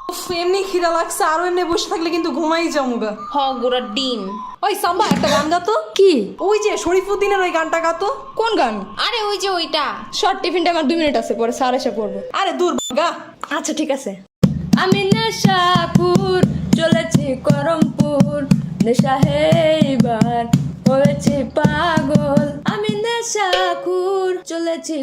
এমনি খিদা লাগছে, আরো এমনি বসে থাকলে কিন্তু ঘুমাই যামুগা। হ গোড়া ডিম। ওই সাম্বা একটা গান গাতো। কি? ওই যে শরীফুদ্দিনের ওই গানটা গাতো। কোন গান? আরে ওই যে ওইটা। শর্ট টিফিনটা আমার 2 মিনিট আছে, পরে স্যার এসে পড়বো। আরে দূর গা। আচ্ছা ঠিক আছে। আমি নেশাপুর চলেছি করমপুর, নেশা হেইবার হয়েছি পাগল। আমি নেশাখুর চলেছি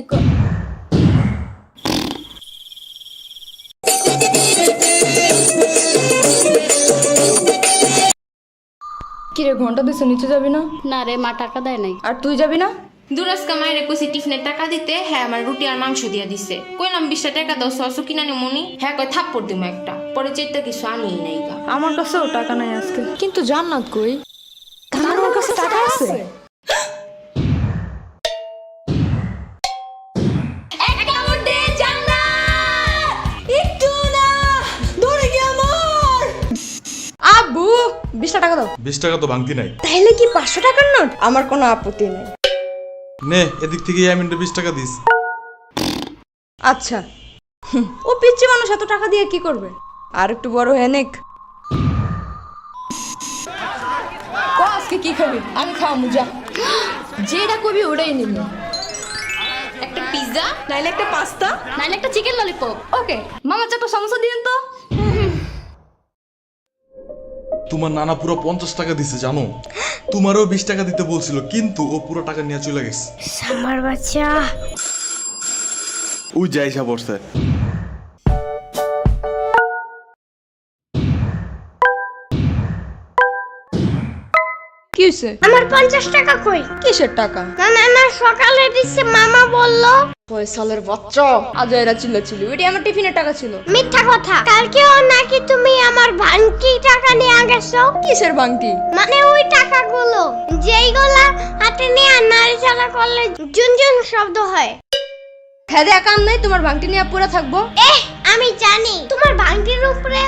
কিরে ঘন্টা দিছে, নিচে যাবি না? না রে, মা টাকা দেয় নাই। আর তুই যাবি না? দুরাজকা মায়ের কইছি টিফিনের টাকা দিতে, হ্যাঁ আমার রুটি আর মাংস দিয়া দিছে। কইলাম 20 টাকা দাও সস কিনা নি মনি, হ্যাঁ কই থাপ্পড় দিমু একটা। পরে চেষ্টা কিছু আনিই নাই গা। আমার কাছেও টাকা নাই আজকে। কিন্তু জান্নাত কই? আমার কাছে টাকা আছে। আব্বু 20 টাকা দাও। 20 টাকা তো ভাঙতি নাই। তাহলে কি 500 টাকার নোট? আমার কোনো আপত্তি নাই। নে এদিক থেকে ইয়ামিনটা 20 টাকা দিস। আচ্ছা। ও পিচ্চি মানুষ, এত টাকা দিয়ে কি করবে? আর একটু বড় হয়ে নেক। আজকে কি খাবি? আমি খাওয়া মুজা। যেটা কবি ওটাই নিবি। একটা পিজ্জা নাইলে একটা পাস্তা, নাইলে একটা চিকেন ললিপপ। ওকে মামা চারটা সমোসা দিন তো। তোমার নানা পুরো 50 টাকা দিছে জানো। তোমারও 20 টাকা দিতে বলছিল, কিন্তু ও পুরো টাকা নিয়ে চলে গেছে। আমার বাচ্চা। ওই যাইসা পড়ছে। কি হইছে? আমার 50 টাকা কই? কিসের টাকা? না সকালে দিচ্ছে, মামা বললো। ফয়সালের বাচ্চা আজ এরা চিল্লাচিল্লি, ওইটা আমার টিফিনের টাকা ছিল। মিথ্যা কথা, কালকেও নাকি তুমি আমার ভাঙতি টাকা নিয়ে গেছো। কিসের বাংটি? মানে ওই টাকাগুলো যেইগুলা হাতে নিয়ে নাড়াচাড়া করলে জুনজুন শব্দ হয়। খেদে কাম নাই, তোমার বাংটি নিয়ে পড়ে থাকবো? আমি জানি তোমার ভাঙতির উপরে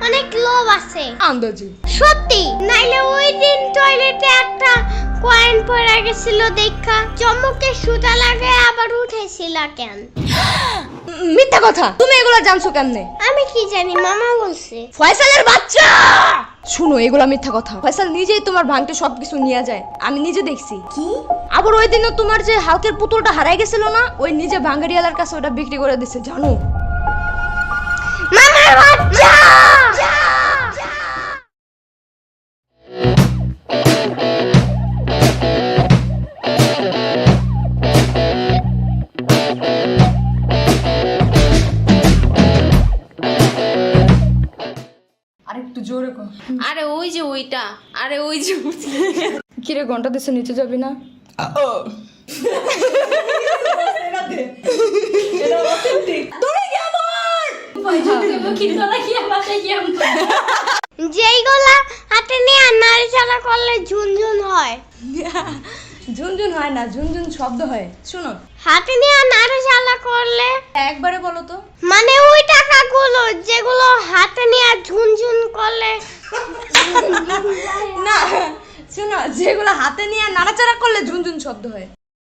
অনেক লোভ আছে। আন্দাজি। সত্যি, নাইলে ওই দিন টয়লেটে একটা কয়েন পড়ে গেছিল দেখা চমকে সুতা লাগে আবার উঠেছিল কেন? মিথ্যা কথা। তুমি এগুলা জানছো কেমনে? আমি কি জানি, মামা বলছে। ফয়সালের বাচ্চা শুনো, এগুলা মিথ্যা কথা। ফয়সাল নিজেই তোমার ভাঙতে সবকিছু নিয়ে যায়, আমি নিজে দেখছি। কি? আবার ওই দিনও তোমার যে হালকের পুতুলটা হারাই গেছিল না, ওই নিজে ভাঙ্গারিয়ালার কাছে ওটা বিক্রি করে দিছে, জানো? মামার বাচ্চা! আরেকটু জোরে কর। আরে ওই যে ওইটা। আরে ওই যে কিরে ঘন্টা দিছে, নিচে যাবি না? যেইগুলা হাতে নিয়ে নাড়াচাড়া করলে ঝুনঝুন হয়। ঝুনঝুন হয় না, ঝুনঝুন শব্দ হয়। শুনো, হাতে নিয়ে নাড়াচাড়া করলে একবারে বলো তো। মানে ওই টাকাগুলো যেগুলো হাতে নিয়ে ঝুনঝুন করলে। না, শুনো, যেগুলো হাতে নিয়ে নাড়াচাড়া করলে ঝুনঝুন শব্দ হয়।